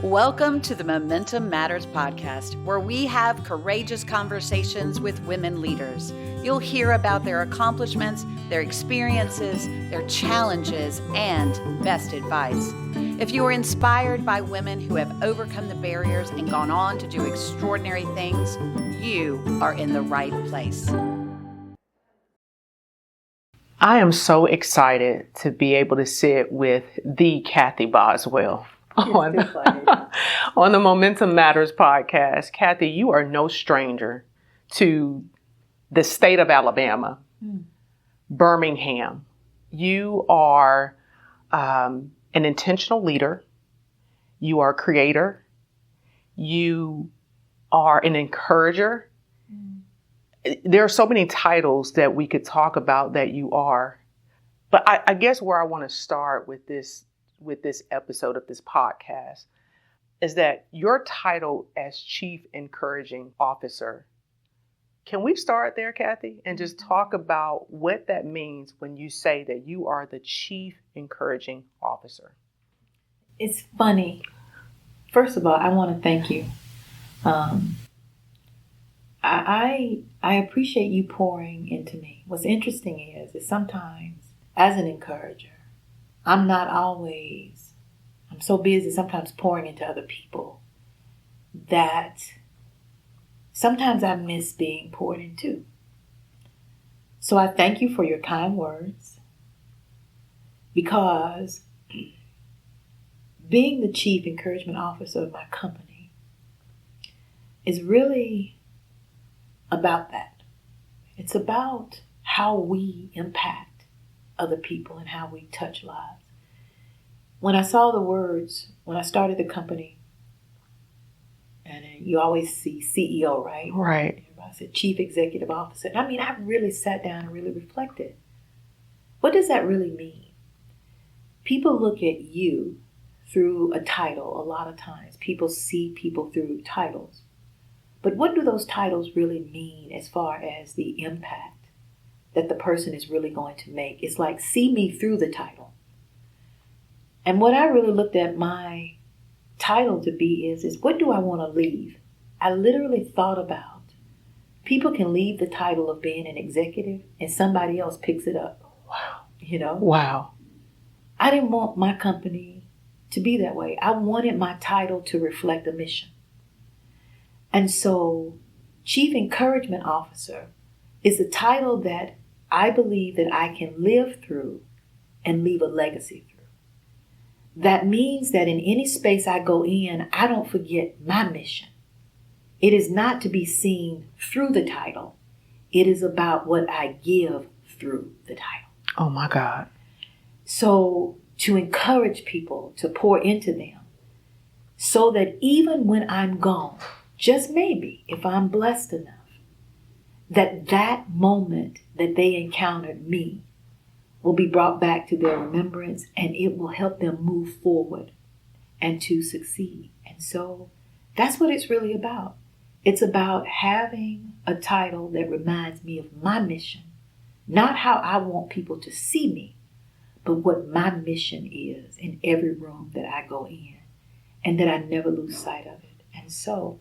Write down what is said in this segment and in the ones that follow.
Welcome to the Momentum Matters podcast, where we have courageous conversations with women leaders. You'll hear about their accomplishments, their experiences, their challenges, and best advice. If you are inspired by women who have overcome the barriers and gone on to do extraordinary things, you are in the right place. I am so excited to be able to sit with the Kathy Boswell on the Momentum Matters podcast. Kathy, you are no stranger to the state of Alabama, Birmingham. You are an intentional leader. You are a creator. You are an encourager. There are so many titles that we could talk about that you are. But I guess where I want to start with this episode of this podcast is that your title as Chief Encouraging Officer. Can we start there, Kathy, and just talk about what that means when you say that you are the Chief Encouraging Officer? It's funny. First of all, I want to thank you. I appreciate you pouring into me. What's interesting is sometimes as an encourager, I'm so busy sometimes pouring into other people that sometimes I miss being poured into. So I thank you for your kind words, because being the Chief Encouragement Officer of my company is really about that. It's about how we impact other people and how we touch lives. When I saw the words, when I started the company, and you always see CEO, right? Right. I said Chief Executive Officer. I mean, I really sat down and really reflected. What does that really mean? People look at you through a title a lot of times. People see people through titles. But what do those titles really mean as far as the impact that the person is really going to make? It's like, see me through the title. And what I really looked at my title to be is what do I want to leave? I literally thought about, people can leave the title of being an executive and somebody else picks it up. Wow. You know? Wow. I didn't want my company to be that way. I wanted my title to reflect a mission. And so Chief Encouragement Officer is a title that I believe that I can live through and leave a legacy through. That means that in any space I go in, I don't forget my mission. It is not to be seen through the title. It is about what I give through the title. Oh my God. So to encourage people, to pour into them, so that even when I'm gone, just maybe if I'm blessed enough, that moment that they encountered me will be brought back to their remembrance, and it will help them move forward and to succeed. And so that's what it's really about. It's about having a title that reminds me of my mission, not how I want people to see me, but what my mission is in every room that I go in, and that I never lose sight of it. And so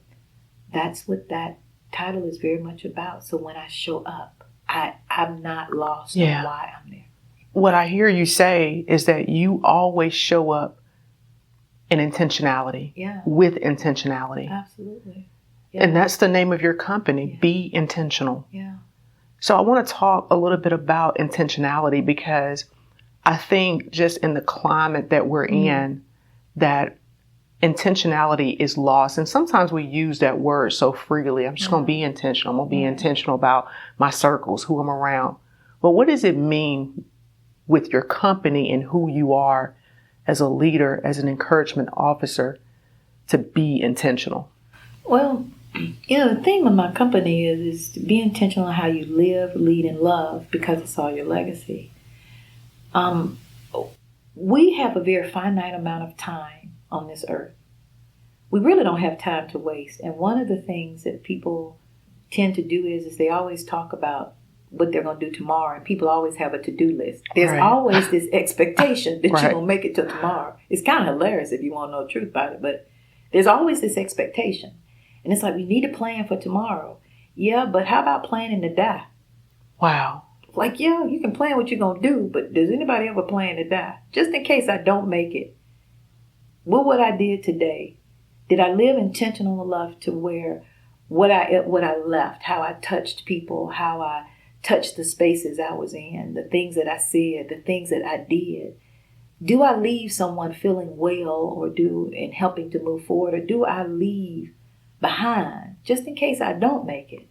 that's what that title is very much about. So when I show up, I'm not lost on why I'm there. What I hear you say is that you always show up in intentionality, with intentionality. Absolutely. Yeah. And that's the name of your company, Be Intentional. Yeah. So I want to talk a little bit about intentionality, because I think just in the climate that we're in, that intentionality is lost. And sometimes we use that word so freely. I'm just going to be intentional. I'm going to be intentional about my circles, who I'm around. But what does it mean with your company and who you are as a leader, as an encouragement officer, to be intentional? Well, the theme of my company is to be intentional in how you live, lead, and love, because it's all your legacy. We have a very finite amount of time on this earth. We really don't have time to waste. And one of the things that people tend to do is they always talk about what they're going to do tomorrow. And people always have a to-do list. There's always this expectation that you're going to make it till tomorrow. It's kind of hilarious if you want to know the truth about it. But There's always this expectation. And it's like, we need to plan for tomorrow. Yeah, but how about planning to die? Wow. Like, yeah, you can plan what you're going to do, but does anybody ever plan to die? Just in case I don't make it. What I did today, did I live intentional enough to where what I left, how I touched people, how I touched the spaces I was in, the things that I said, the things that I did, do I leave someone feeling well and helping to move forward, or do I leave behind just in case I don't make it?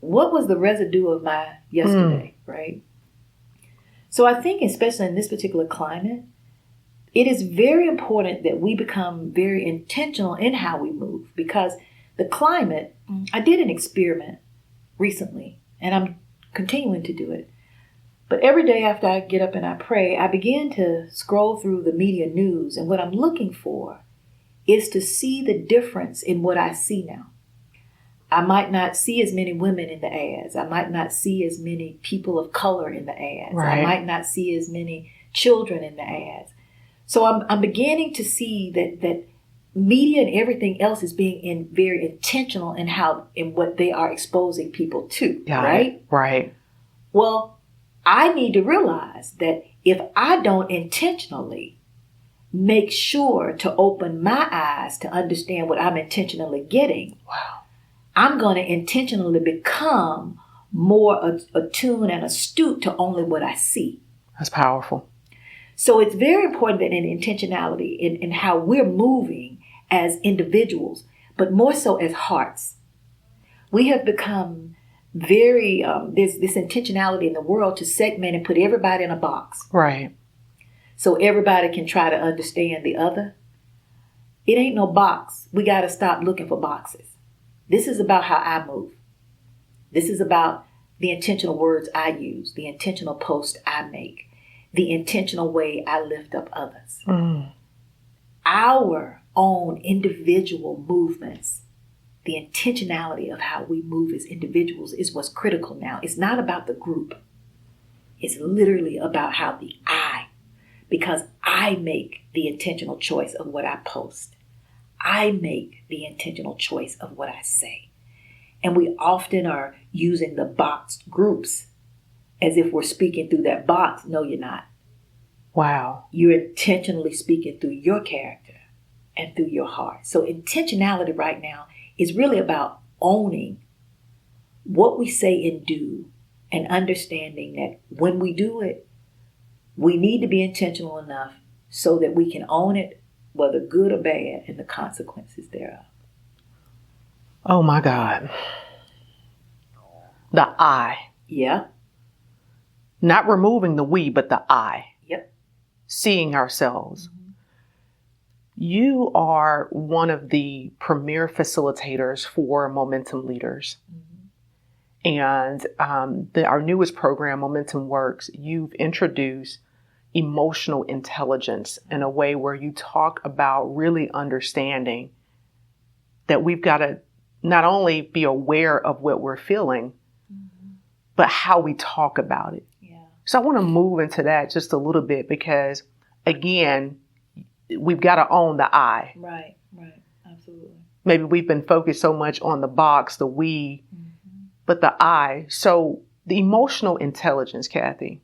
What was the residue of my yesterday, right? So I think, especially in this particular climate, it is very important that we become very intentional in how we move, because the climate, I did an experiment recently, and I'm continuing to do it. But every day after I get up and I pray, I begin to scroll through the media news, and what I'm looking for is to see the difference in what I see now. I might not see as many women in the ads. I might not see as many people of color in the ads. Right. I might not see as many children in the ads. So I'm beginning to see that media and everything else is being very intentional in what they are exposing people to, right? Right. Well, I need to realize that if I don't intentionally make sure to open my eyes to understand what I'm intentionally getting, wow, I'm going to intentionally become more attuned and astute to only what I see. That's powerful. So it's very important that in intentionality, in how we're moving as individuals, but more so as hearts, we have become very, there's this intentionality in the world to segment and put everybody in a box. Right. So everybody can try to understand the other. It ain't no box. We got to stop looking for boxes. This is about how I move. This is about the intentional words I use, the intentional post I make, the intentional way I lift up others. Our own individual movements, the intentionality of how we move as individuals is what's critical now. It's not about the group. It's literally about how the I, because I make the intentional choice of what I post. I make the intentional choice of what I say. And we often are using the boxed groups as if we're speaking through that box. No, you're not. Wow. You're intentionally speaking through your character and through your heart. So intentionality right now is really about owning what we say and do, and understanding that when we do it, we need to be intentional enough so that we can own it, whether good or bad, and the consequences thereof. Oh my God. The I. Yeah. Not removing the we, but the I. Yep. Seeing ourselves. You are one of the premier facilitators for Momentum Leaders. And our newest program, Momentum Works, you've introduced emotional intelligence in a way where you talk about really understanding that we've got to not only be aware of what we're feeling, but how we talk about it. Yeah. So I want to move into that just a little bit because, again, we've got to own the I. Right, absolutely. Maybe we've been focused so much on the box, the we, but the I. So the emotional intelligence, Kathy,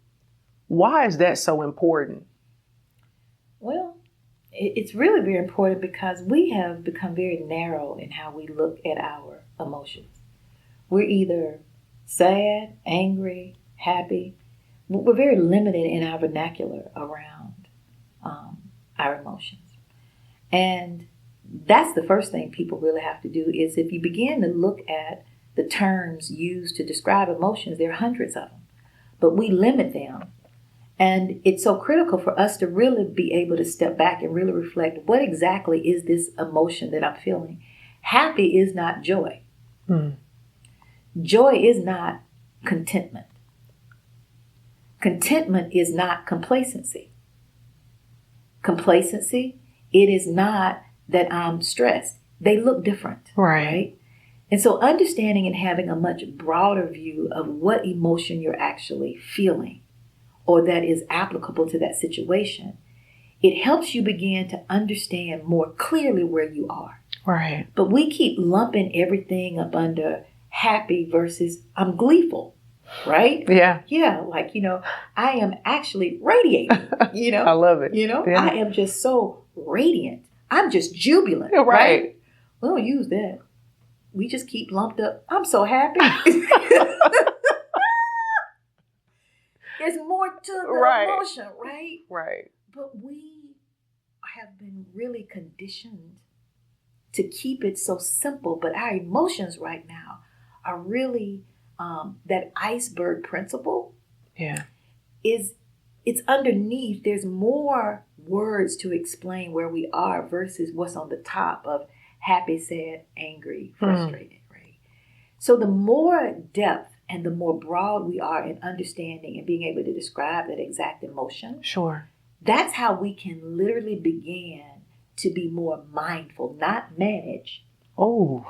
why is that so important? Well, it's really very important because we have become very narrow in how we look at our emotions. We're either sad, angry, happy. We're very limited in our vernacular around our emotions. And that's the first thing people really have to do is if you begin to look at the terms used to describe emotions, there are hundreds of them, but we limit them. And it's so critical for us to really be able to step back and really reflect, what exactly is this emotion that I'm feeling? Happy is not joy. Joy is not contentment. Contentment is not complacency. Complacency, it is not that I'm stressed. They look different, right? And so understanding and having a much broader view of what emotion you're actually feeling or that is applicable to that situation it helps you begin to understand more clearly where you are. Right. But we keep lumping everything up under happy versus I'm gleeful, right? Yeah. Yeah, like, I am actually radiating, I love it. Yeah. I am just so radiant. I'm just jubilant, Yeah, right? We don't use that. We just keep lumped up. I'm so happy. There's more to the emotion, right? Right. But we have been really conditioned to keep it so simple. But our emotions right now are really that iceberg principle. Yeah. It's underneath. There's more words to explain where we are versus what's on the top of happy, sad, angry, frustrated, right? So the more depth and the more broad we are in understanding and being able to describe that exact emotion, sure, that's how we can literally begin to be more mindful, not manage. Oh,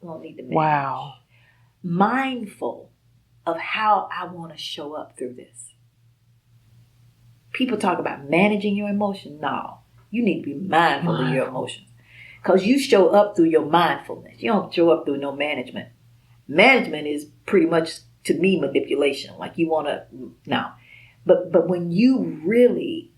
We don't need to manage. wow. Mindful of how I want to show up through this. People talk about managing your emotions. No, you need to be mindful of your emotions. Because you show up through your mindfulness. You don't show up through no management. Management is pretty much, to me, manipulation. Like you want to, no. But when you really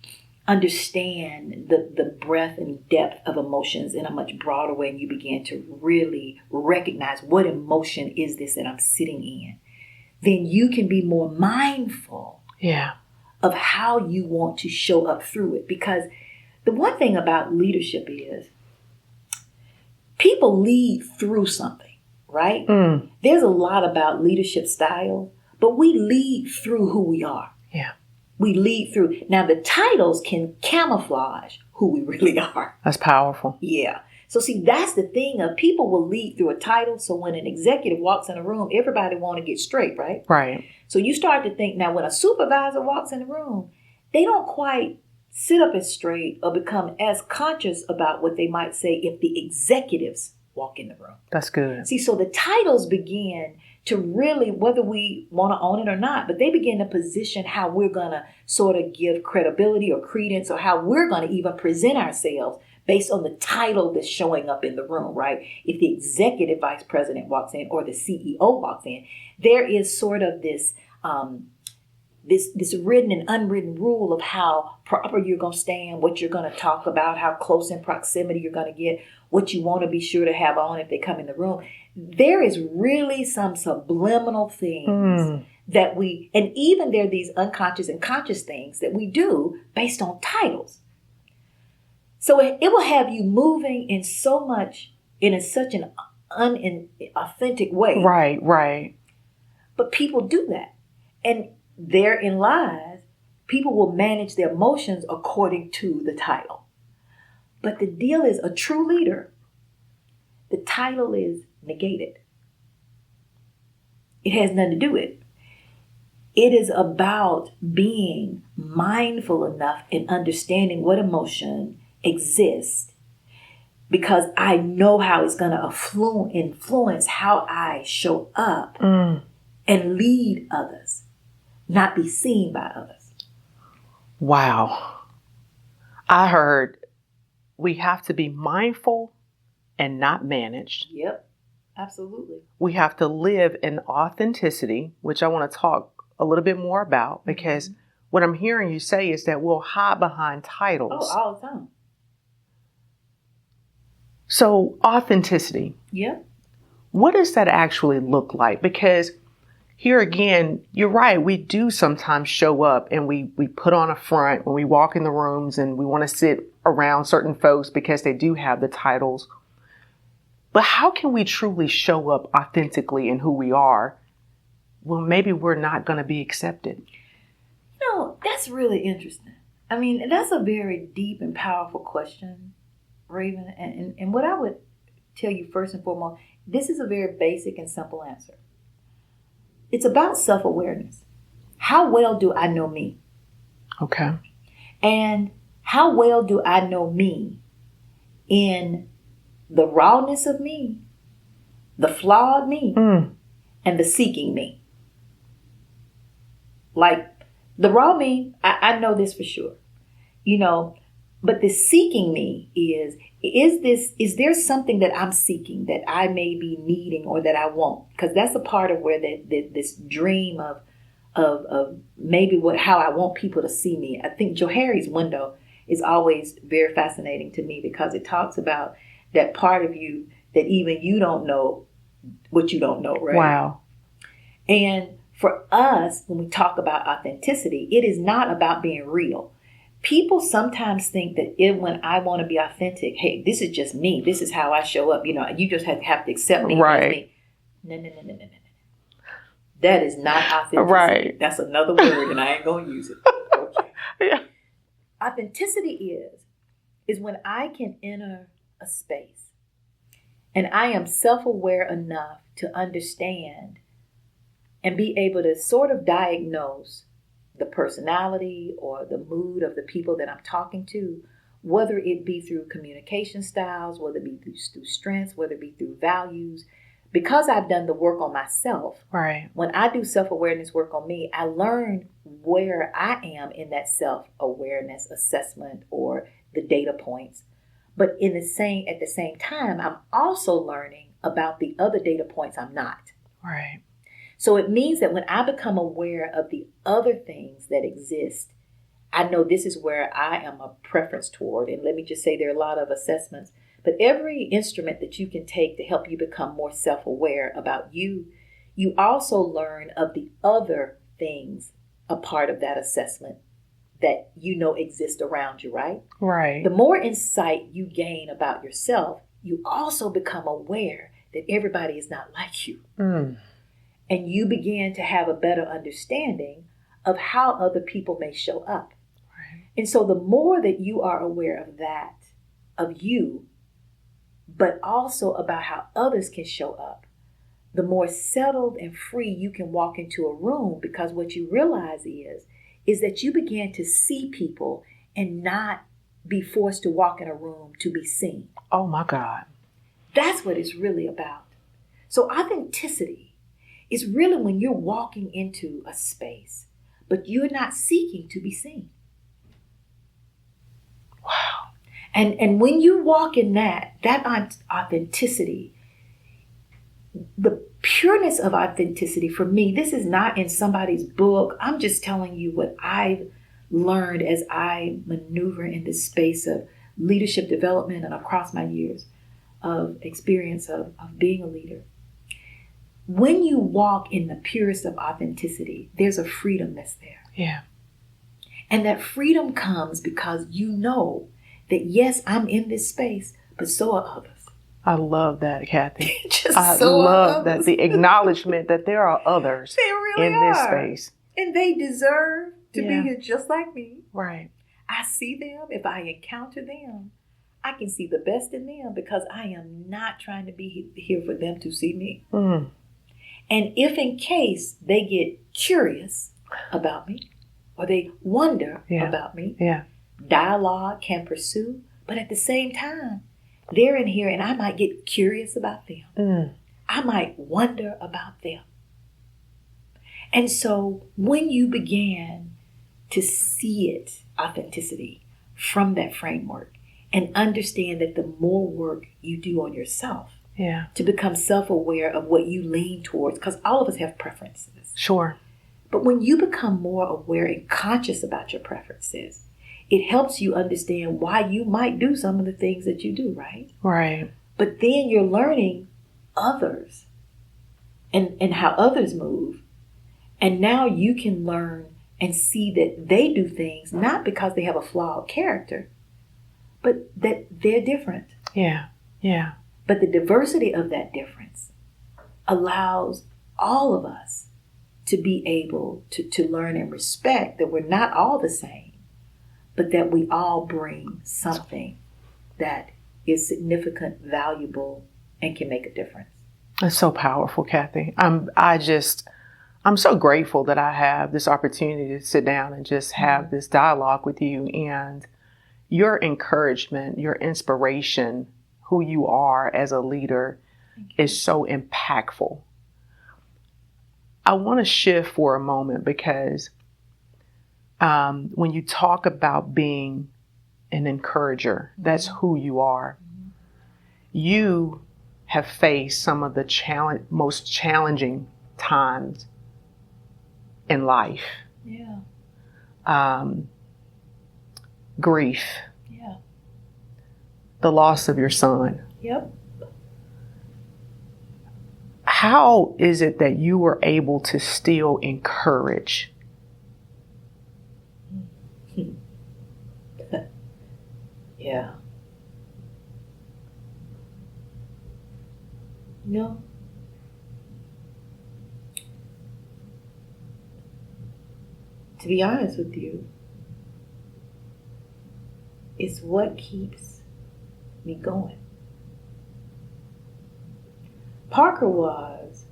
understand the breadth and depth of emotions in a much broader way, and you begin to really recognize what emotion is this that I'm sitting in, then you can be more mindful of how you want to show up through it. Because the one thing about leadership is people lead through something, right? There's a lot about leadership style, but we lead through who we are. Yeah. We lead through. Now, the titles can camouflage who we really are. That's powerful. Yeah. So, see, that's the thing of people will lead through a title. So when an executive walks in a room, everybody want to get straight, right? Right. So you start to think, now when a supervisor walks in the room, they don't quite sit up as straight or become as conscious about what they might say if the executives walk in the room. That's good. See, so the titles begin to really, whether we want to own it or not, but they begin to position how we're going to sort of give credibility or credence, or how we're going to even present ourselves based on the title that's showing up in the room, right? If the executive vice president walks in or the CEO walks in, there is sort of this this written and unwritten rule of how proper you're going to stand, what you're going to talk about, how close in proximity you're going to get, what you want to be sure to have on if they come in the room. There is really some subliminal things that we, and even there are these unconscious and conscious things that we do based on titles. So it will have you moving in such an unauthentic way. Right, right. But people do that. And therein lies, people will manage their emotions according to the title. But the deal is, a true leader, the title is negated. It has nothing to do with it. It is about being mindful enough and understanding what emotion exists, because I know how it's going to influence how I show up and lead others, not be seen by others. Wow. I heard we have to be mindful and not managed. Yep, absolutely. We have to live in authenticity, which I want to talk a little bit more about, because what I'm hearing you say is that we'll hide behind titles. Oh, all the time. So authenticity. Yep. What does that actually look like? Because here again, you're right. We do sometimes show up and we put on a front when we walk in the rooms, and we want to sit around certain folks because they do have the titles. But how can we truly show up authentically in who we are when maybe we're not going to be accepted? That's really interesting. I mean, that's a very deep and powerful question, Raven. And what I would tell you first and foremost, this is a very basic and simple answer. It's about self-awareness. How well do I know me? Okay. And how well do I know me in the rawness of me, the flawed me, and the seeking me? Like the raw me, I know this for sure. but the seeking me is there something that I'm seeking that I may be needing or that I want? Because that's a part of where this dream of maybe how I want people to see me. I think Johari's window is always very fascinating to me because it talks about that part of you that even you don't know what you don't know, right? Wow. And for us, when we talk about authenticity, it is not about being real. People sometimes think that when I want to be authentic, hey, this is just me. This is how I show up. You just have to accept me. Right. No. That is not authenticity. Right. That's another word, and I ain't going to use it. Okay. Yeah. Authenticity is when I can enter a space and I am self-aware enough to understand and be able to sort of diagnose the personality or the mood of the people that I'm talking to, whether it be through communication styles, whether it be through strengths, whether it be through values. Because I've done the work on myself, right. When I do self-awareness work on me, I learn where I am in that self-awareness assessment or the data points. But at the same time, I'm also learning about the other data points I'm not. Right. So it means that when I become aware of the other things that exist, I know this is where I am a preference toward. And let me just say there are a lot of assessments. But every instrument that you can take to help you become more self-aware about you, you also learn of the other things a part of that assessment that exist around you, right? Right. The more insight you gain about yourself, you also become aware that everybody is not like you. Mm. And you begin to have a better understanding of how other people may show up. Right. And so the more that you are aware of that, of you, but also about how others can show up, the more settled and free you can walk into a room, because what you realize is that you begin to see people and not be forced to walk in a room to be seen. Oh my God. That's what it's really about. So authenticity is really when you're walking into a space, but you're not seeking to be seen. Wow. And when you walk in that authenticity, the pureness of authenticity for me, this is not in somebody's book. I'm just telling you what I've learned as I maneuver in this space of leadership development and across my years of experience of being a leader. When you walk in the purest of authenticity, there's a freedom that's there. Yeah. And that freedom comes because you know that, yes, I'm in this space, but so are others. I love that, Kathy. I love that, the acknowledgement that there are others really in this space. And they deserve to be here just like me. Right. I see them. If I encounter them, I can see the best in them because I am not trying to be here for them to see me. Mm. And if in case they get curious about me or they wonder about me, dialogue can pursue. But at the same time, they're in here and I might get curious about them. Mm. I might wonder about them. And so when you began to see it, authenticity, from that framework and understand that the more work you do on yourself, to become self-aware of what you lean towards, because all of us have preferences. Sure. But when you become more aware and conscious about your preferences, it helps you understand why you might do some of the things that you do, right? Right. But then you're learning others and how others move. And now you can learn and see that they do things not because they have a flawed character, but that they're different. Yeah. Yeah. But the diversity of that difference allows all of us to be able to learn and respect that we're not all the same, but that we all bring something that is significant, valuable, and can make a difference. That's so powerful, Kathy. I'm so grateful that I have this opportunity to sit down and just have this dialogue with you, and your encouragement, your inspiration, who you are as a leader is so impactful. I want to shift for a moment because when you talk about being an encourager. That's who you are. You have faced some of the most challenging times in life. Yeah. Grief. Yeah. The loss of your son. Yep. How is it that you were able to still encourage? Yeah. No. To be honest with you, it's what keeps me going. Parker was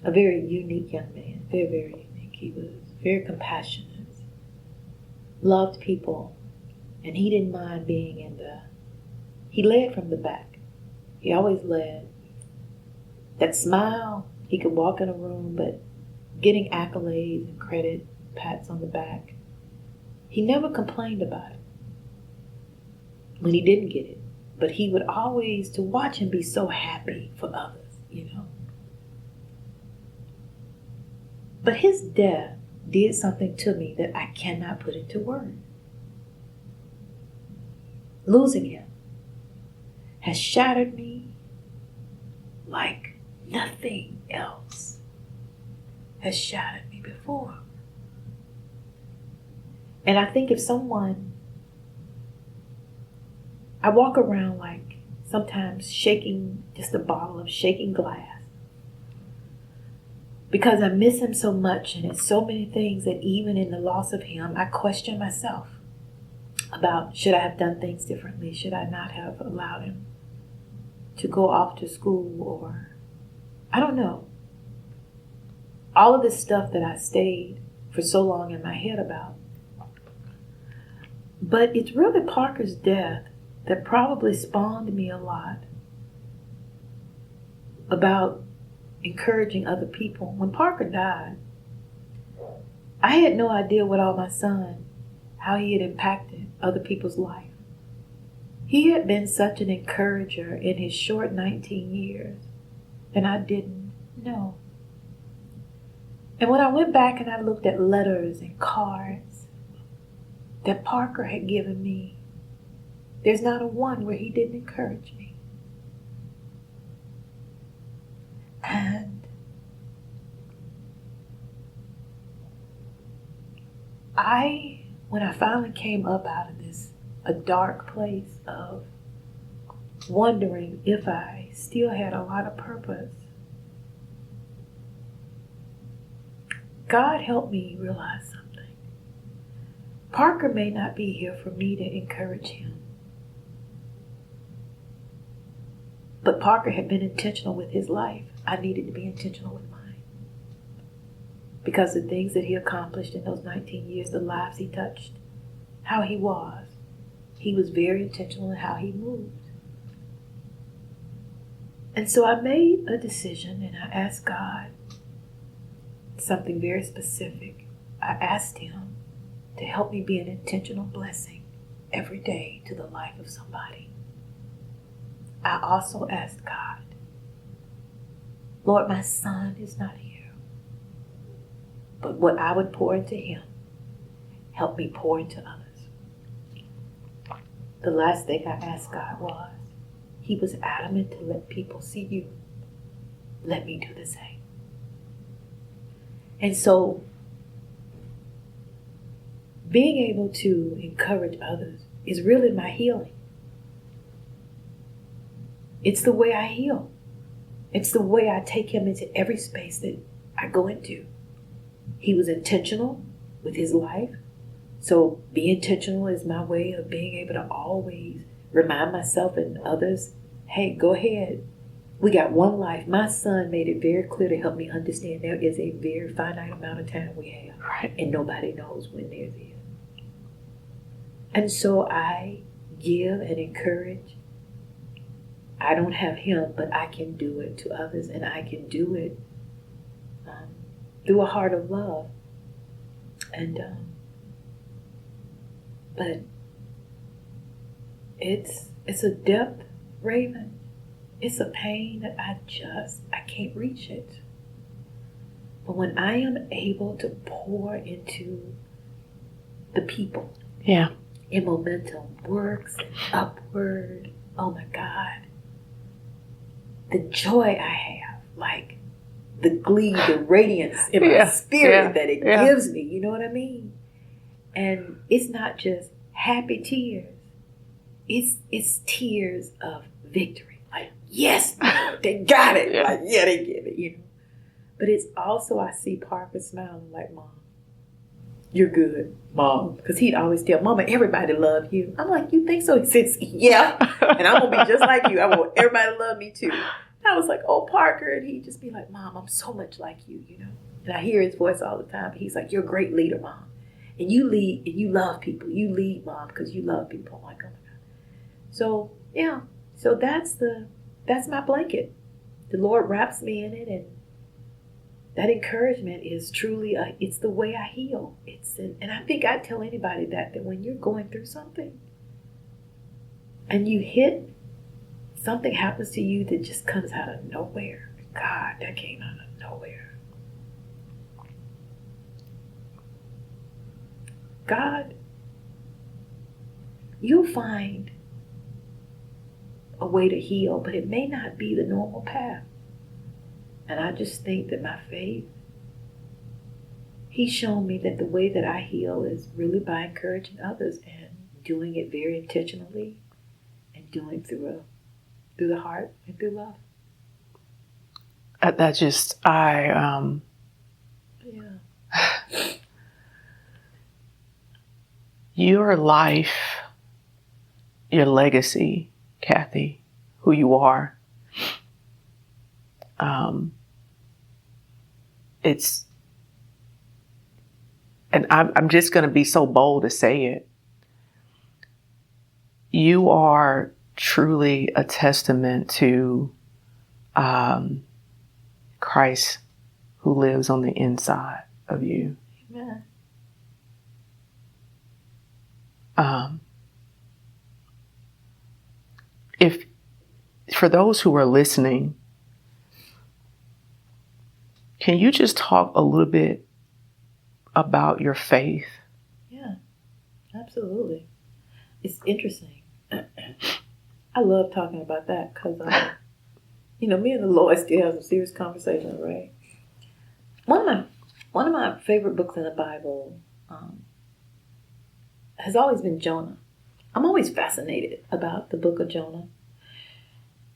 a very unique young man, very, very unique. He was very compassionate, loved people, and he didn't mind being he led from the back. He always led. That smile, he could walk in a room, but getting accolades and credit, pats on the back, he never complained about it when he didn't get it. But he would always, to watch him be so happy for others, you know. But his death did something to me that I cannot put into words. Losing him has shattered me like nothing else has shattered me before. And I think if I walk around like sometimes shaking just a bottle of shaking glass because I miss him so much, and it's so many things that even in the loss of him, I question myself about, should I have done things differently? Should I not have allowed him to go off to school? Or I don't know. All of this stuff that I stayed for so long in my head about. But it's really Parker's death that probably spawned me a lot about encouraging other people. When Parker died, I had no idea without my son how he had impacted other people's life. He had been such an encourager in his short 19 years, and I didn't know. And when I went back and I looked at letters and cards that Parker had given me, there's not a one where he didn't encourage me. And when I finally came up out of a dark place of wondering if I still had a lot of purpose, God helped me realize something. Parker may not be here for me to encourage him, but Parker had been intentional with his life. I needed to be intentional with mine. Because the things that he accomplished in those 19 years, the lives he touched, how he was very intentional in how he moved. And so I made a decision, and I asked God something very specific. I asked him to help me be an intentional blessing every day to the life of somebody. I also asked God, Lord, my son is not here, but what I would pour into him, help me pour into others. The last thing I asked God was, he was adamant to let people see you. Let me do the same. And so, being able to encourage others is really my healing. It's the way I heal. It's the way I take him into every space that I go into. He was intentional with his life. So be intentional is my way of being able to always remind myself and others, hey, go ahead. We got one life. My son made it very clear to help me understand there is a very finite amount of time we have. Right. And nobody knows when theirs is. And so I give and encourage. I don't have him, but I can do it to others, and I can do it through a heart of love. And but it's a depth, Raven. It's a pain that I can't reach it. But when I am able to pour into the people, yeah, and momentum works upward, oh my God, the joy I have, like the glee, the radiance in my spirit that it gives me, you know what I mean? And it's not just happy tears. It's tears of victory. Like, yes, they got it. Like, yeah, they get it, you know. But it's also, I see Parker smiling like, Mom, you're good, Mom. Because he'd always tell, Mama, everybody love you. I'm like, you think so? He says, yeah. And I'm going to be just like you. I want everybody to love me too. And I was like, oh, Parker. And he'd just be like, Mom, I'm so much like you, you know. And I hear his voice all the time. But he's like, you're a great leader, Mom. And you lead and you love people. You lead, Mom, because you love people. I'm like, oh my God. So, yeah. So that's my blanket. The Lord wraps me in it, and that encouragement is truly, it's the way I heal. And I think I tell anybody that when you're going through something and you hit, something happens to you that just comes out of nowhere. God, that came out of nowhere. God, you'll find a way to heal, but it may not be the normal path. And I just think that my faith, He's shown me that the way that I heal is really by encouraging others and doing it very intentionally and doing through the heart and through love. That just, your life, your legacy, Kathy, who you are, and I'm just going to be so bold to say it. You are truly a testament to Christ who lives on the inside of you. Amen. If for those who are listening, can you just talk a little bit about your faith? Yeah, absolutely. It's interesting. I love talking about that because, me and the Lord still have some serious conversations, right? One of my favorite books in the Bible has always been Jonah. I'm always fascinated about the book of Jonah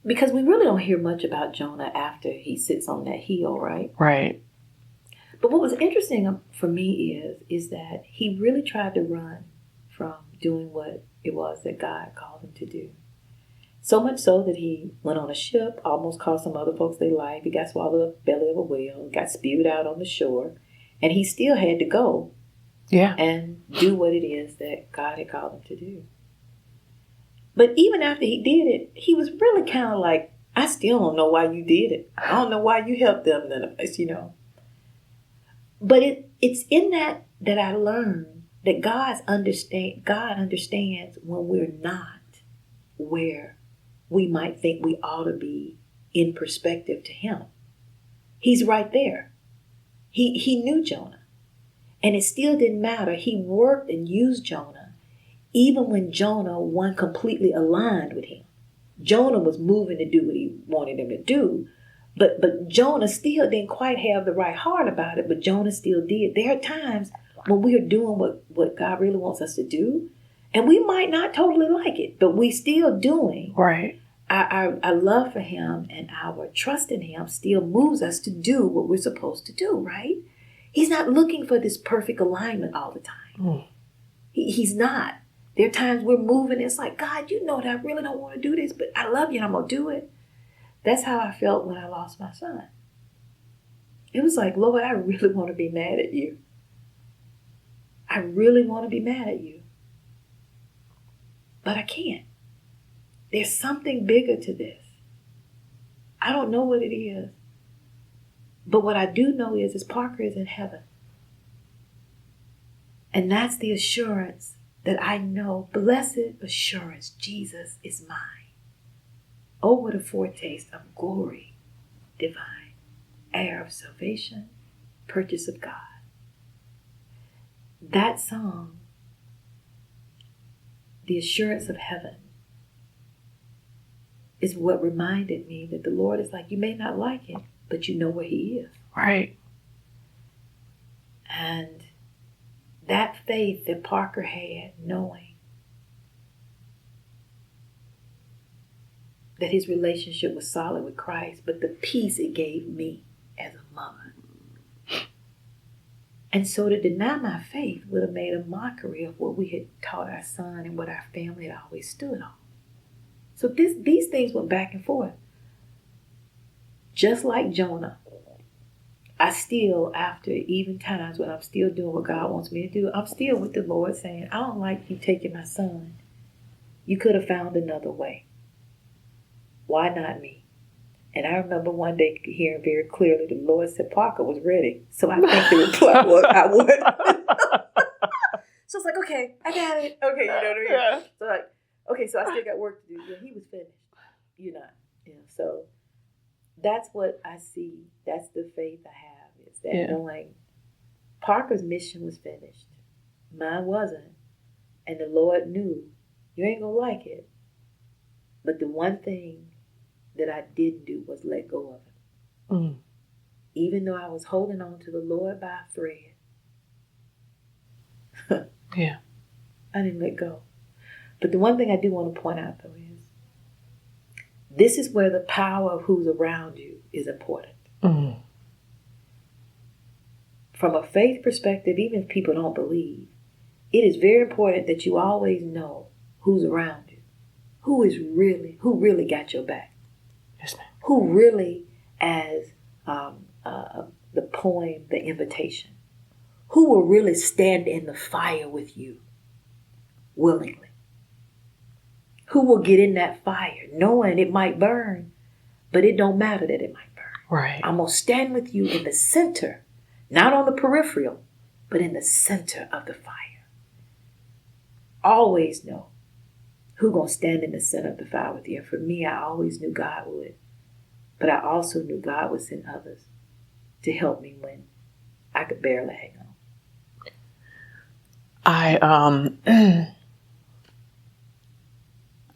because we really don't hear much about Jonah after he sits on that hill, right? Right. But what was interesting for me is that he really tried to run from doing what it was that God called him to do. So much so that he went on a ship, almost cost some other folks their life. He got swallowed up the belly of a whale, got spewed out on the shore, and he still had to go and do what it is that God had called him to do. But even after he did it, he was really kind of like, I still don't know why you did it. I don't know why you helped them, But it's in that I learned that God understands when we're not where we might think we ought to be in perspective to Him. He's right there. He knew Jonah. And it still didn't matter. He worked and used Jonah even when Jonah wasn't completely aligned with Him. Jonah was moving to do what He wanted him to do. But Jonah still didn't quite have the right heart about it, but Jonah still did. There are times when we are doing what God really wants us to do, and we might not totally like it, but we still doing. Right. Our love for Him and our trust in Him still moves us to do what we're supposed to do, right? He's not looking for this perfect alignment all the time. He's not. There are times we're moving, it's like, God, you know that I really don't want to do this, but I love you and I'm going to do it. That's how I felt when I lost my son. It was like, Lord, I really want to be mad at you. I really want to be mad at you. But I can't. There's something bigger to this. I don't know what it is. But what I do know is Parker is in heaven. And that's the assurance that I know, blessed assurance, Jesus is mine. Oh, what a foretaste of glory divine, heir of salvation, purchase of God. That song, the assurance of heaven, is what reminded me that the Lord is like, you may not like it, but you know where he is. Right. And that faith that Parker had, knowing that his relationship was solid with Christ, but the peace it gave me as a mother. And so to deny my faith would have made a mockery of what we had taught our son and what our family had always stood on. So these things went back and forth. Just like Jonah, I still, after even times when I'm still doing what God wants me to do, I'm still with the Lord saying, I don't like you taking my son. You could have found another way. Why not me? And I remember one day hearing very clearly the Lord said Parker was ready. So I think the reply was I would. So it's like, okay, I got it. Okay, you know what I mean? Yeah. So like, okay, so I still got work to do. Yeah, he was finished. You're not. You know, so that's what I see. That's the faith I have. Is that knowing Parker's mission was finished. Mine wasn't. And the Lord knew you ain't gonna like it. But the one thing that I didn't do was let go of it. Mm. Even though I was holding on to the Lord by a thread. Yeah. I didn't let go. But the one thing I do want to point out, though, is this is where the power of who's around you is important. Mm. From a faith perspective, even if people don't believe, it is very important that you always know who's around you. Who really got your back. Yes, ma'am. Who really, as the poem, The Invitation, who will really stand in the fire with you willingly? Who will get in that fire knowing it might burn, but it don't matter that it might burn. Right. I'm going to stand with you in the center, not on the peripheral, but in the center of the fire. Always know who going to stand in the center of the fire with you. And for me, I always knew God would. But I also knew God would send others to help me when I could barely hang on.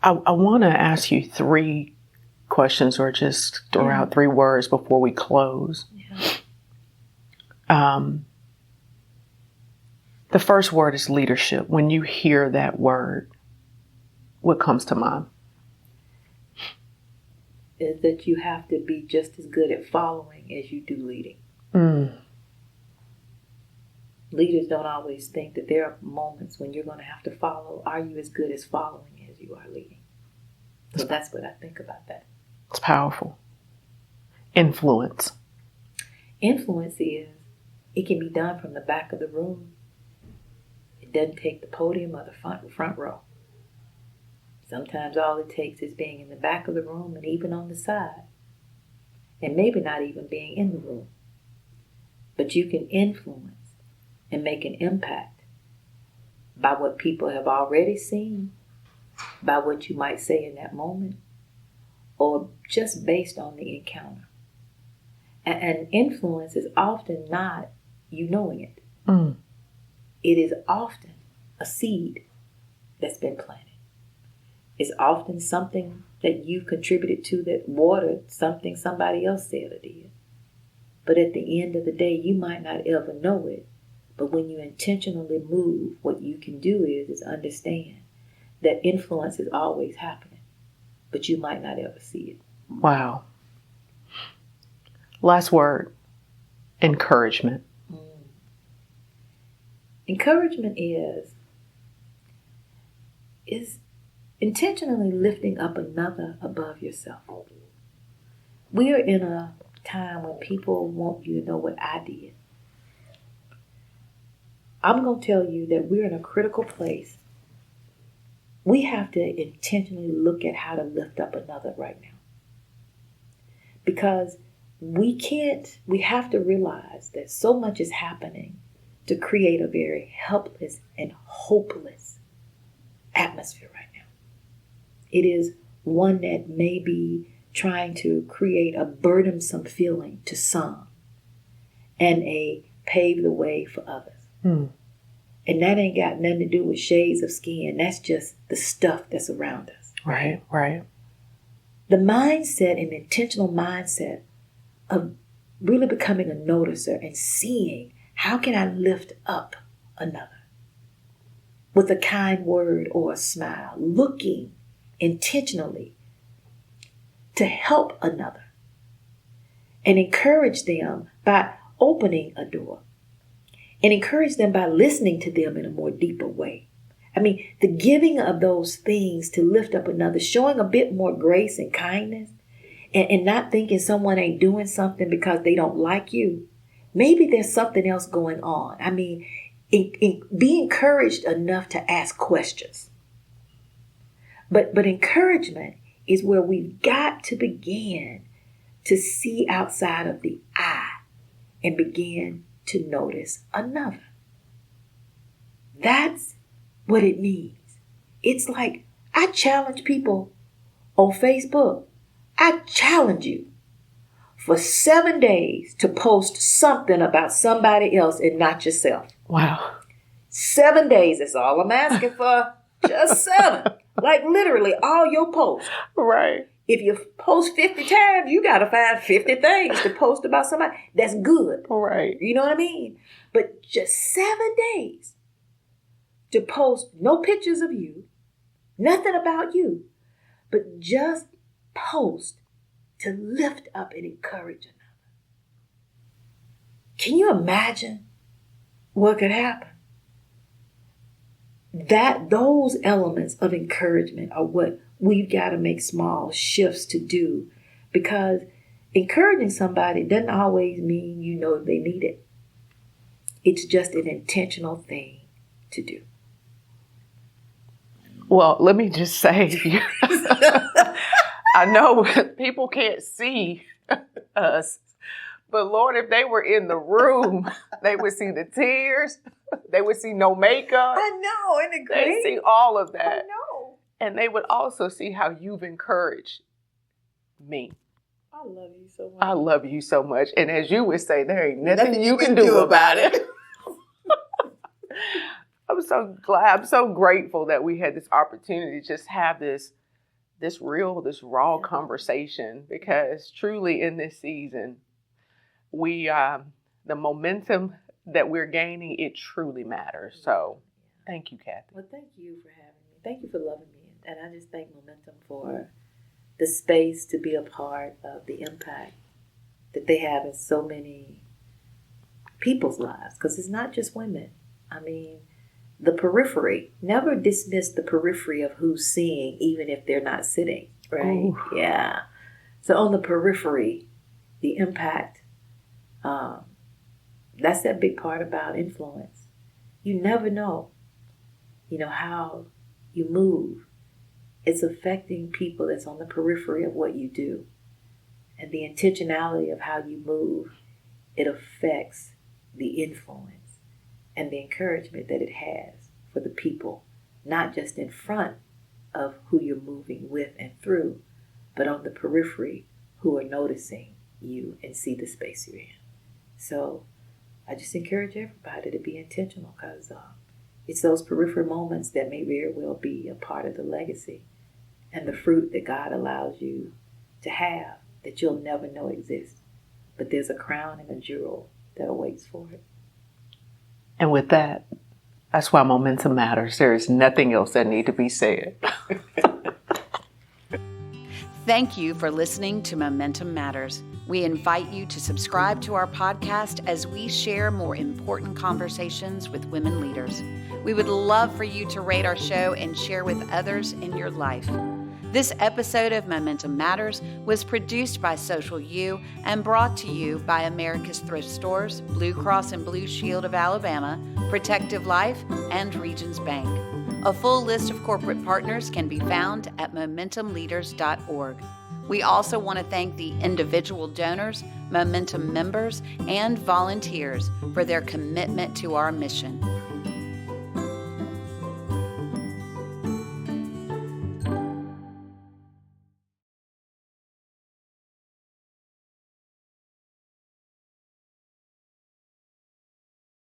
I want to ask you 3 questions, or just throw out 3 words before we close. Yeah. The first word is leadership. When you hear that word, what comes to mind? Is that you have to be just as good at following as you do leading. Mm. Leaders don't always think that there are moments when you're going to have to follow. Are you as good as following as you are leading? So that's what I think about that. It's powerful. Influence. Influence is, it can be done from the back of the room. It doesn't take the podium or the front row. Sometimes all it takes is being in the back of the room and even on the side. And maybe not even being in the room. But you can influence and make an impact by what people have already seen, by what you might say in that moment, or just based on the encounter. And influence is often not you knowing it. Mm. It is often a seed that's been planted. It's often something that you contributed to that watered something somebody else said or did. But at the end of the day, you might not ever know it. But when you intentionally move, what you can do is understand that influence is always happening. But you might not ever see it. Wow. Last word, encouragement. Encouragement is intentionally lifting up another above yourself. We are in a time when people want you to know what I did. I'm going to tell you that we're in a critical place. We have to intentionally look at how to lift up another right now. Because we have to realize that so much is happening to create a very helpless and hopeless atmosphere right now. It is one that may be trying to create a burdensome feeling to some and pave the way for others. And that ain't got nothing to do with shades of skin. That's just the stuff that's around us. Right, right. The mindset, an intentional mindset of really becoming a noticer and seeing how can I lift up another with a kind word or a smile, looking intentionally to help another and encourage them by opening a door and encourage them by listening to them in a more deeper way. I mean, the giving of those things to lift up another, showing a bit more grace and kindness, and not thinking someone ain't doing something because they don't like you. Maybe there's something else going on. I mean, be encouraged enough to ask questions. But encouragement is where we've got to begin to see outside of the eye and begin to notice another. That's what it means. It's like I challenge people on Facebook. I challenge you for 7 days to post something about somebody else and not yourself. Wow. 7 days is all I'm asking for. Just 7. Like literally all your posts. Right. If you post 50 times, you got to find 50 things to post about somebody. That's good. Right. You know what I mean? But just 7 days to post no pictures of you, nothing about you, but just post to lift up and encourage another. Can you imagine what could happen? Those elements of encouragement are what we've got to make small shifts to do, because encouraging somebody doesn't always mean you know they need it. It's just an intentional thing to do. Well, let me just say, I know people can't see us, but Lord, if they were in the room, they would see the tears. They would see no makeup. I know, isn't it great? They see all of that. I know. And they would also see how you've encouraged me. I love you so much. I love you so much. And as you would say, there ain't nothing you can do about it. I'm so glad. I'm so grateful that we had this opportunity to just have this raw conversation, because truly in this season, the momentum that we're gaining, it truly matters. So thank you, Kathy. Well, thank you for having me. Thank you for loving me. And I just thank Momentum for the space to be a part of the impact that they have in so many people's lives. Because it's not just women. I mean, the periphery. Never dismiss the periphery of who's seeing, even if they're not sitting, right? Ooh. Yeah. So on the periphery, the impact, that's that big part about influence. You never know, how you move. It's affecting people that's on the periphery of what you do. And the intentionality of how you move, it affects the influence and the encouragement that it has for the people, not just in front of who you're moving with and through, but on the periphery who are noticing you and see the space you're in. So I just encourage everybody to be intentional, because it's those peripheral moments that may very well be a part of the legacy and the fruit that God allows you to have that you'll never know exists. But there's a crown and a jewel that awaits for it. And with that, that's why momentum matters. There is nothing else that need to be said. Thank you for listening to Momentum Matters. We invite you to subscribe to our podcast as we share more important conversations with women leaders. We would love for you to rate our show and share with others in your life. This episode of Momentum Matters was produced by Social U and brought to you by America's Thrift Stores, Blue Cross and Blue Shield of Alabama, Protective Life, and Regions Bank. A full list of corporate partners can be found at momentumleaders.org. We also want to thank the individual donors, Momentum members, and volunteers for their commitment to our mission.